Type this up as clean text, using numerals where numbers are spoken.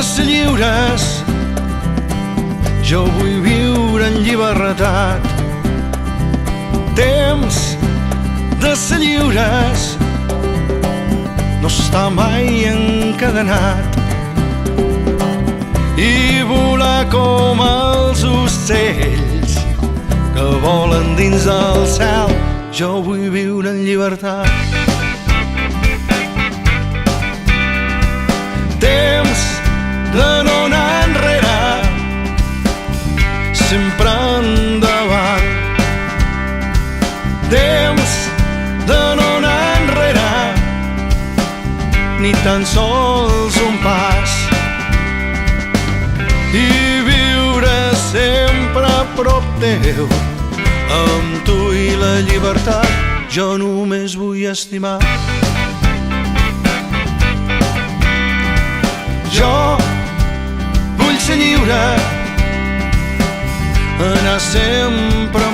ser lliures. Jo vull viure en llibertat. Temps de ser lliures, no està mai encadenat, i volar com els ocells que volen dins del cel. Jo vull viure en llibertat. Temps de no anar enrere, sempre endavant. Temps de no anar enrere, ni tan sols un pas, i viure sempre a prop teu, amb tu i la llibertat. Jo només vull estimar. Jo vull ser lliure, anar sempre